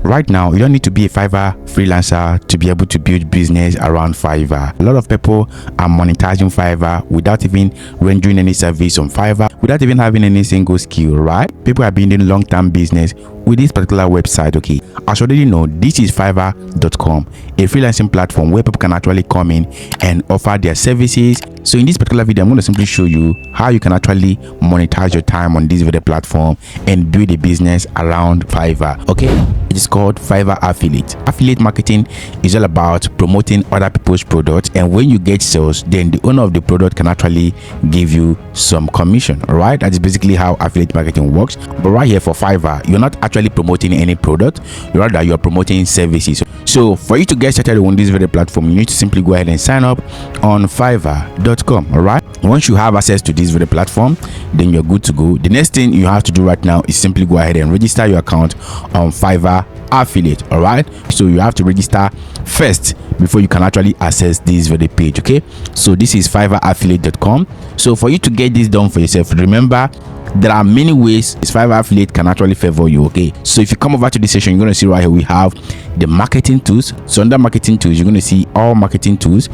Right now, you don't need to be a Fiverr freelancer to be able to build business around Fiverr. A lot of people are monetizing Fiverr without even rendering any service on Fiverr, without even having any single skill, right? People are building long-term business with this particular website. Okay, as you already know, this is Fiverr.com, a freelancing platform where people can actually come in and offer their services. So in this particular video, I'm going to simply show you how you can actually monetize your time on this video platform and build a business around Fiverr. Okay, it is called Fiverr Affiliate. Affiliate marketing is all about promoting other people's products, and when you get sales, then the owner of the product can actually give you some commission. All right, that is basically how affiliate marketing works. But right here for Fiverr, you're not actually promoting any product, rather you're promoting services. So for you to get started on this video platform, you need to simply go ahead and sign up on Fiverr.com. all right, once you have access to this video platform, then you're good to go. The next thing you have to do right now is simply go ahead and register your account on Fiverr Affiliate. All right, so you have to register first before you can actually access this video page. Okay, so this is fiverraffiliate.com. so for you to get this done for yourself, remember there are many ways this Fiverr Affiliate can actually favor you. Okay, so if you come over to this section, you're going to see right here we have the marketing tools. So under marketing tools, you're going to see all marketing tools,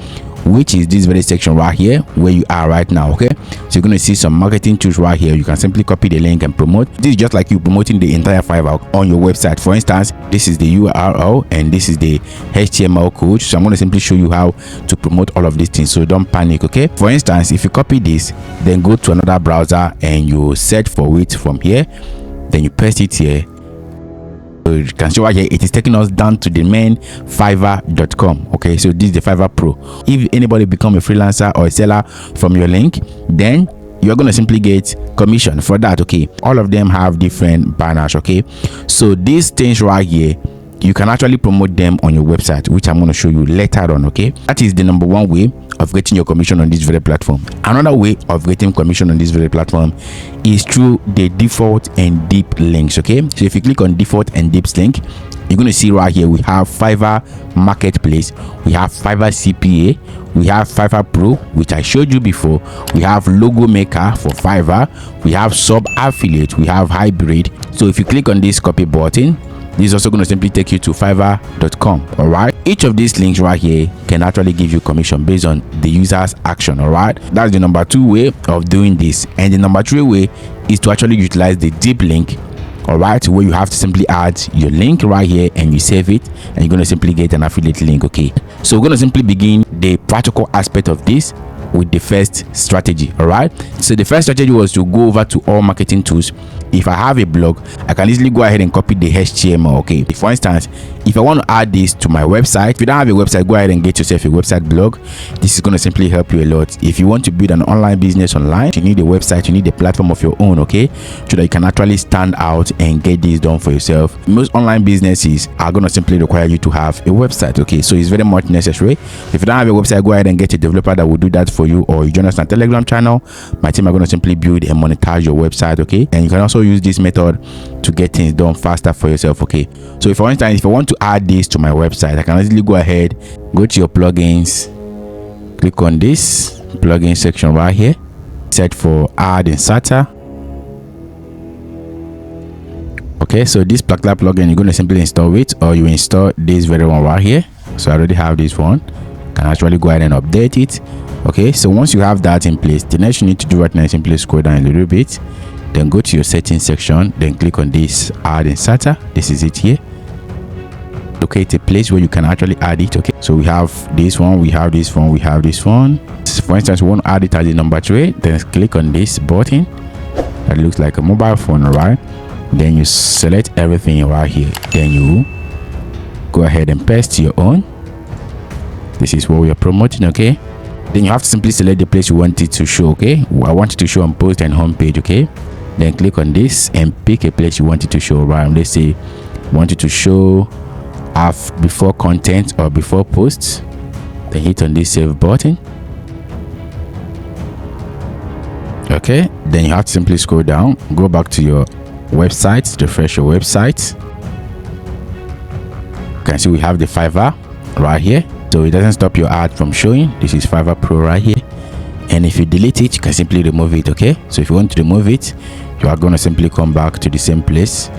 which is this very section right here where you are right now. Okay, so you're going to see some marketing tools right here. You can simply copy the link and promote. This is just like you promoting the entire Fiverr on your website. For instance, this is the URL and this is the HTML code. So I'm going to simply show you how to promote all of these things, so don't panic. Okay, for instance, if you copy this, then go to another browser and you search for it from here, then you paste it here. So you can see right here it is taking us down to the main Fiverr.com. okay, so this is the Fiverr Pro. If anybody become a freelancer or a seller from your link, then you're going to simply get commission for that. Okay, all of them have different banners. Okay, so these things right here, you can actually promote them on your website, which I'm going to show you later on. Okay, that is the number one way of getting your commission on this very platform. Another way of getting commission on this very platform is through the default and deep links. Okay, so if you click on default and deep link, you're going to see right here we have Fiverr Marketplace, we have Fiverr CPA, we have Fiverr Pro, which I showed you before, we have Logo Maker for Fiverr, we have Sub Affiliate, we have Hybrid. So if you click on this copy button, this is also going to simply take you to Fiverr.com. all right, each of these links right here can actually give you commission based on the user's action. All right, that's the number two way of doing this. And the number three way is to actually utilize the deep link. All right, where you have to simply add your link right here and you save it, and you're going to simply get an affiliate link. Okay, so we're going to simply begin the practical aspect of this with the first strategy. All right, so the first strategy was to go over to all marketing tools. If I have a blog, I can easily go ahead and copy the HTML. Okay, for instance, if I want to add this to my website, if you don't have a website, go ahead and get yourself a website blog. This is going to simply help you a lot. If you want to build an online business online, you need a website, you need a platform of your own. Okay, so that you can actually stand out and get this done for yourself. Most online businesses are going to simply require you to have a website. Okay, so it's very much necessary. If you don't have a website, go ahead and get a developer that will do that for you, or you join us on Telegram channel. My team are going to simply build and monetize your website. Okay, and you can also use this method to get things done faster for yourself. Okay, so for instance, if I want to add this to my website, I can easily go ahead, go to your plugins, click on this plugin section right here, search for add inserter. Okay, so this particular plugin, you're going to simply install it, or you install this very one right here. So I already have this one, can actually go ahead and update it. Okay, so once you have that in place, the next you need to do right now is simply scroll down a little bit, then go to your settings section, then click on this add inserter. This is it here. Locate a place where you can actually add it. Okay, so we have this one, we have this one, we have this one. For instance, we want to add it as the number 3, then click on this button that looks like a mobile phone. All right, then you select everything right here, then you go ahead and paste your own. This is what we are promoting. Okay, then you have to simply select the place you want it to show. Okay, I want it to show on post and home page. Okay, then click on this and pick a place you want it to show. Right, let's say you want it to show before content or before posts, then hit on this save button. Okay, then you have to simply scroll down, go back to your website, refresh your website. You can see we have the Fiverr right here, so it doesn't stop your ad from showing. This is Fiverr Pro right here, and if you delete it, you can simply remove it. Okay, so if you want to remove it, you are going to simply come back to the same place,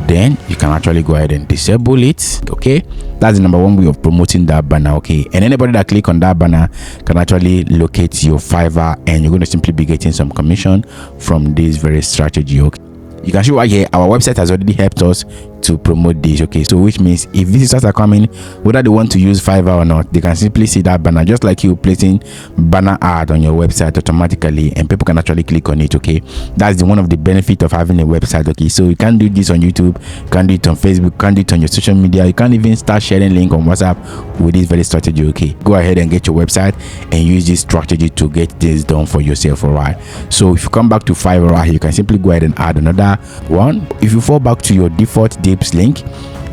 then you can actually go ahead and disable it. Okay, that's the number one way of promoting that banner. Okay, and anybody that click on that banner can actually locate your Fiverr, and you're going to simply be getting some commission from this very strategy. Okay, you can see right here our website has already helped us to promote this. Okay, so which means if visitors are coming, whether they want to use Fiverr or not, they can simply see that banner, just like you placing banner ad on your website automatically, and people can actually click on it. Okay, that's one of the benefits of having a website. Okay, so you can do this on YouTube, you can do it on Facebook, you can do it on your social media, you can even start sharing link on WhatsApp with this very strategy. Okay, go ahead and get your website and use this strategy to get this done for yourself. All right, so if you come back to Fiverr right here, you can simply go ahead and add another one. If you fall back to your default dips link,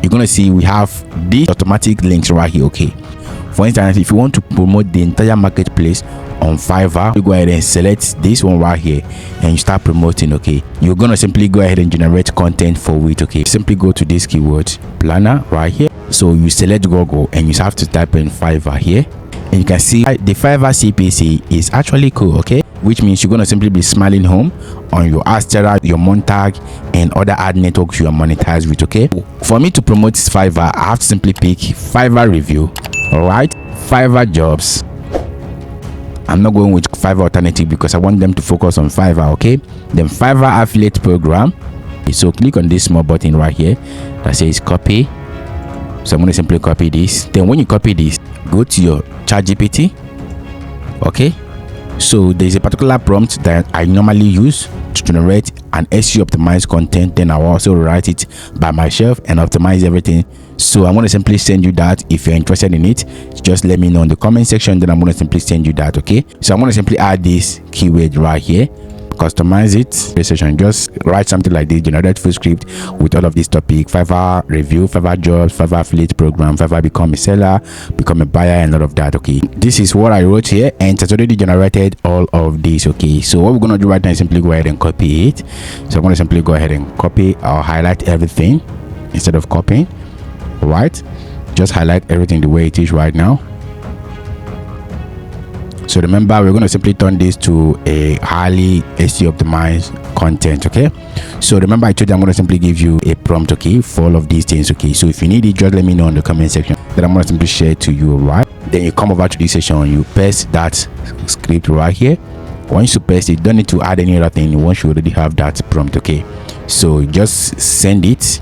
you're gonna see we have these automatic links right here. Okay, for instance, if you want to promote the entire marketplace on Fiverr, you go ahead and select this one right here and you start promoting. Okay, you're gonna simply go ahead and generate content for it. Okay, simply go to this keyword planner right here. So you select Google and you have to type in Fiverr here, and you can see the Fiverr CPC is actually cool. Okay, which means you're gonna simply be smiling home on your Astera, your Montag, and other ad networks you are monetized with. Okay, for me to promote this Fiverr, I have to simply pick Fiverr review. All right, Fiverr jobs. I'm not going with Fiverr alternative because I want them to focus on Fiverr. Okay, then Fiverr affiliate program. So click on this small button right here that says copy. So I'm going to simply copy this. Then when you copy this, go to your ChatGPT. Okay, so there's a particular prompt that I normally use to generate an SEO optimized content. Then I will also write it by myself and optimize everything. So I'm going to simply send you that. If you're interested in it, just let me know in the comment section, then I'm going to simply send you that. Okay, so I'm going to simply add this keyword right here, customize it, session, just write something like this, generate full script with all of this topic: Fiverr review, Fiverr jobs, Fiverr affiliate program, Fiverr become a seller, become a buyer, and all of that. Okay, this is what I wrote here, and it's already generated all of this. Okay, so what we're going to do right now is simply go ahead and copy it. So I'm going to simply go ahead and copy or highlight everything instead of copying. Right, just highlight everything the way it is right now. So remember, we're going to simply turn this to a highly SEO optimized content. Okay, so remember I told you I'm going to simply give you a prompt, okay, for all of these things. Okay, so if you need it, just let me know in the comment section, then I'm going to simply share it to you. Right, then you come over to this section, you paste that script right here. Once you paste it, you don't need to add any other thing once you already have that prompt. Okay, so just send it.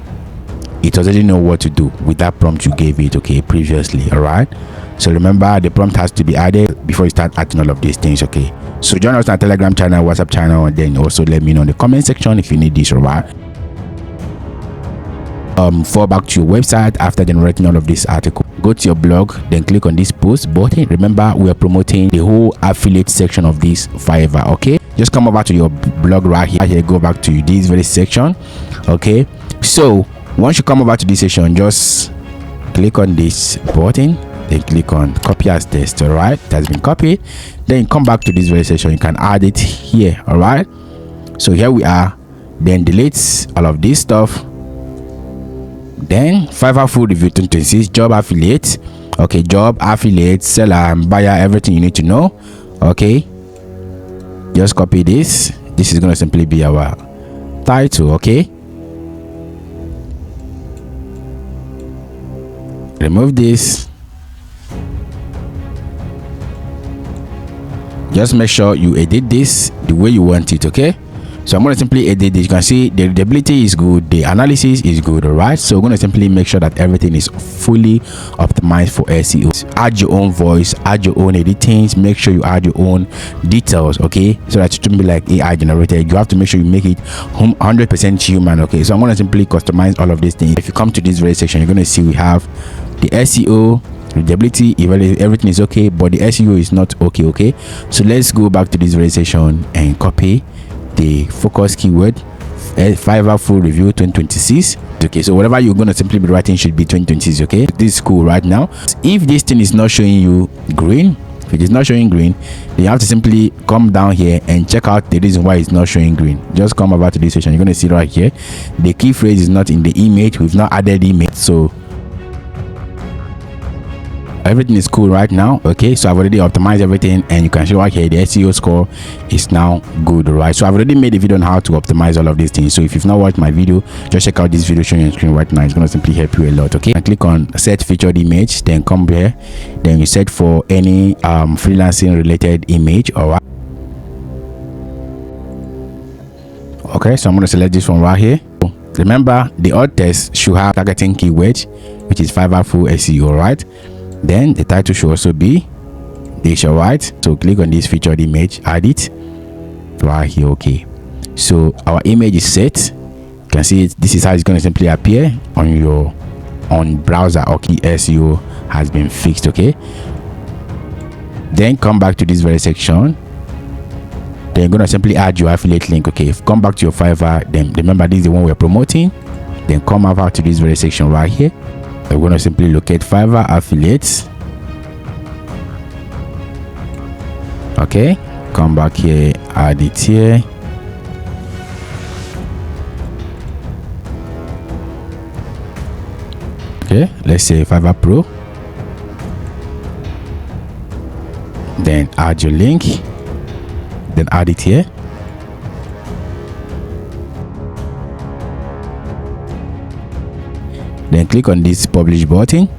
It already know what to do with that prompt you gave it, okay, previously. All right, so remember the prompt has to be added before you start adding all of these things. Okay, so join us on our Telegram channel, WhatsApp channel, and then also let me know in the comment section if you need this. All right, fall back to your website after generating all of this article. Go to your blog, then click on this post button. Remember, we are promoting the whole affiliate section of this Fiverr. Okay, just come over to your blog right here, go back to this very section. Okay, so once you come over to this section, just click on this button, then click on copy as text. All right, it has been copied. Then come back to this very section, you can add it here. All right, so here we are. Then delete all of this stuff. Then Fiverr full review 2026 job affiliate. Okay, job affiliate, seller and buyer, everything you need to know. Okay, just copy this. This is going to simply be our title. Okay, remove this. Just make sure you edit this the way you want it. Okay, so I'm going to simply edit this. You can see the readability is good, the analysis is good. All right, so we're going to simply make sure that everything is fully optimized for SEO. Add your own voice, add your own editings, make sure you add your own details. Okay, so that it shouldn't be like AI generated. You have to make sure you make it 100% human. Okay, so I'm going to simply customize all of these things. If you come to this very section, you're going to see we have the SEO, readability, everything is okay, but the SEO is not okay. Okay, so let's go back to this very section and copy the focus keyword Fiverr full review 2026. Okay, so whatever you're going to simply be writing should be 2026. Okay, this is cool right now. If this thing is not showing you green, if it is not showing green, then you have to simply come down here and check out the reason why it's not showing green. Just come over to this section, you're going to see right here the key phrase is not in the image. We've not added image, so everything is cool right now. Okay, so I've already optimized everything, and you can see right here the SEO score is now good, right? So I've already made a video on how to optimize all of these things. So if you've not watched my video, just check out this video showing your screen right now. It's going to simply help you a lot. Okay, and click on set featured image, then come here, then you search for any freelancing related image. All right, okay, so I'm going to select this one right here. Remember, the alt text should have targeting keywords, which is Fiverr full SEO, right? Then the title should also be this, all right? So click on this featured image, add it right here. Okay, so our image is set. You can see it. This is how it's going to simply appear on your browser. Okay, SEO has been fixed. Okay, then come back to this very section. Then you're going to simply add your affiliate link. Okay, come back to your Fiverr. Then remember, this is the one we're promoting. Then come over to this very section right here. We're going to simply locate Fiverr affiliates. Okay, come back here, add it here. Okay, let's say Fiverr Pro. Then add your link. Then add it here. Then click on this publish button.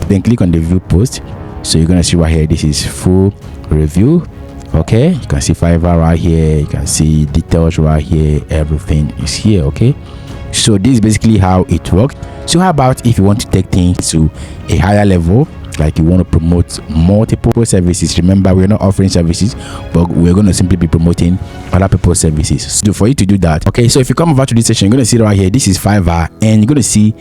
Then click on the view post. So you're gonna see right here, this is full review. Okay, you can see Fiverr right here, you can see details right here, everything is here. Okay, so this is basically how it works. So how about if you want to take things to a higher level, like you want to promote multiple services? Remember, we're not offering services, but we're going to simply be promoting other people's services. So for you to do that, okay, so if you come over to this section, you're going to see right here, this is Fiverr, and you're going to see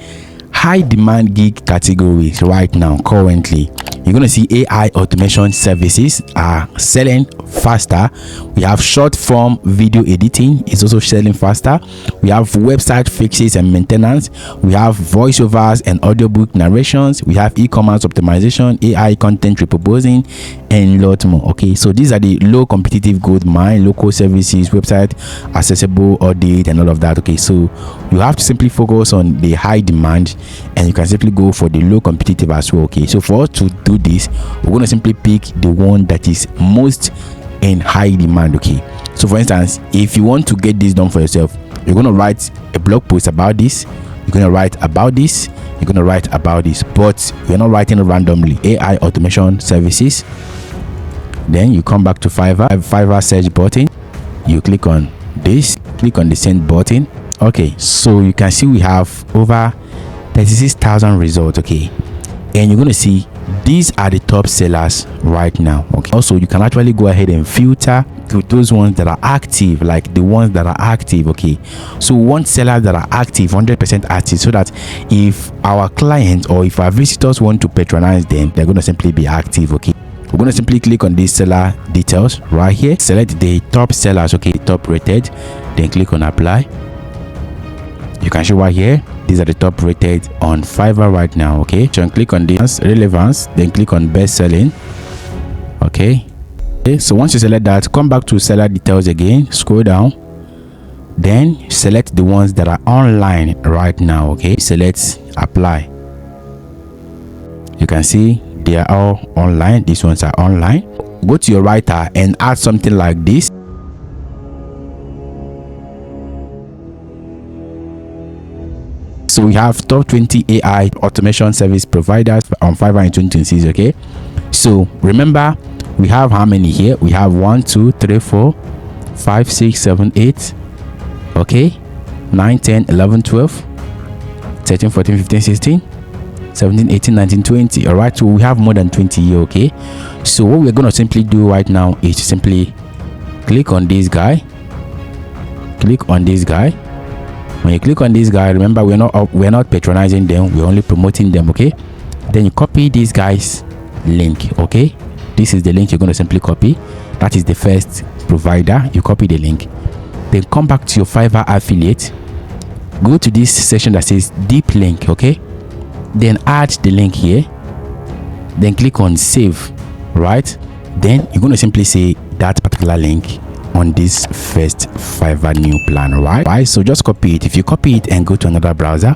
high demand gig categories right now. Currently, you're going to see AI automation services are selling faster. We have short form video editing is also selling faster. We have website fixes and maintenance. We have voiceovers and audiobook narrations. We have e-commerce optimization, AI content repurposing, and a lot more. Okay, so these are the low competitive gold mine, local services, website accessible audit, and all of that. Okay, so you have to simply focus on the high demand, and you can simply go for the low competitive as well. Okay, so for us to do this, we're going to simply pick the one that is most in high demand. Okay, so for instance, if you want to get this done for yourself, you're going to write a blog post about this, you're going to write about this, you're going to write about this, but you're not writing randomly. AI automation services. Then you come back to Fiverr search button, you click on this, click on the send button. Okay, so you can see we have over 36,000 results. Okay, and you're going to see these are the top sellers right now. Okay, also you can actually go ahead and filter to those ones that are active, like the ones that are active. Okay, so we want sellers that are active, 100% active, so that if our clients or if our visitors want to patronize them, they're going to simply be active. Okay, we're going to simply click on these seller details right here, select the top sellers, okay, top rated, then click on apply. You can see right here, these are the top rated on Fiverr right now. Okay, so click on this relevance, then click on best selling. Okay, so once you select that, come back to seller details again, scroll down, then select the ones that are online right now. Okay, select apply. You can see they are all online. These ones are online. Go to your writer and add something like this. So we have top 20 AI automation service providers on Fiverr in 2026. Okay, so remember, we have how many here? We have 1 2 3 4 5 6 7 8, okay, 9 10 11 12 13 14 15 16 17 18 19 20. All right, so we have more than 20 here. Okay, so what we're going to simply do right now is to simply click on this guy, click on this guy. When you click on this guy, remember, we're not patronizing them, we're only promoting them. Okay, then you copy this guy's link. Okay, this is the link you're going to simply copy. That is the first provider. You copy the link, then come back to your Fiverr affiliate, go to this section that says deep link. Okay, then add the link here, then click on save. Right, then you're going to simply say that particular link on this first Fiverr new plan. Right, so just copy it. If you copy it and go to another browser,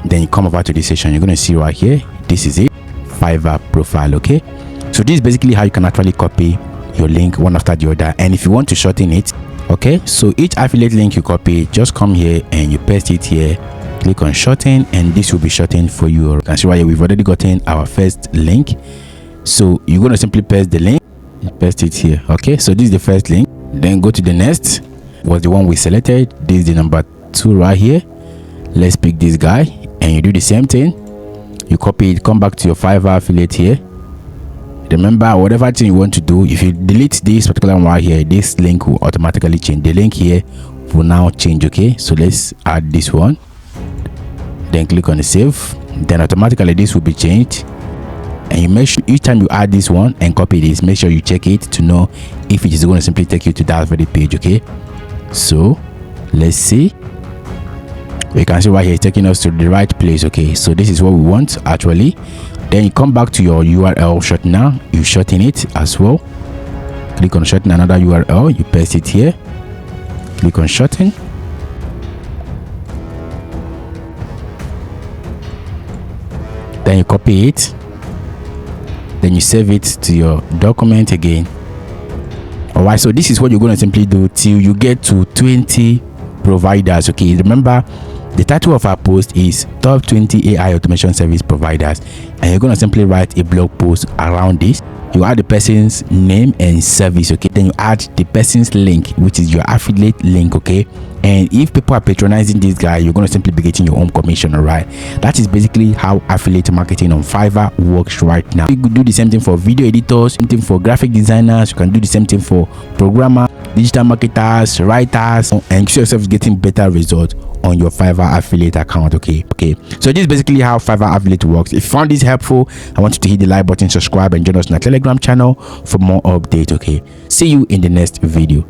then you come over to this section, you're going to see right here, this is it, Fiverr profile. Okay, so this is basically how you can actually copy your link one after the other. And if you want to shorten it, okay, so each affiliate link you copy, just come here and you paste it here, click on shorten, and this will be shortened for you. You can see right here we've already gotten our first link, so you're going to simply paste the link, paste it here. Okay, so this is the first link, then go to the next, was the one we selected, this is the number 2 right here. Let's pick this guy, and you do the same thing, you copy it, come back to your Fiverr affiliate here. Remember, whatever thing you want to do, if you delete this particular one right here, this link will automatically change. The link here will now change. Okay, so let's add this one, then click on the save, then automatically this will be changed. And you make sure each time you add this one and copy this, make sure you check it to know if it is going to simply take you to that very page. Okay, so let's see, you can see right here it's taking us to the right place. Okay, so this is what we want actually. Then you come back to your URL shortener, you shorten it as well, click on shorten another URL, you paste it here, click on shorten, then you copy it, then you save it to your document again. All right, so this is what you're going to simply do till you get to 20 providers. Okay, remember the title of our post is top 20 AI automation service providers, and you're going to simply write a blog post around this. You add the person's name and service. Okay, then you add the person's link, which is your affiliate link. Okay, and if people are patronizing this guy, you're going to simply be getting your own commission. All right, that is basically how affiliate marketing on Fiverr works right now. You could do the same thing for video editors, same thing for graphic designers, you can do the same thing for programmers, digital marketers, writers, and see yourself getting better results on your Fiverr affiliate account. Okay, so this is basically how Fiverr affiliate works. If you found this helpful, I want you to hit the like button, subscribe, and join us on our Telegram channel for more updates. Okay, see you in the next video.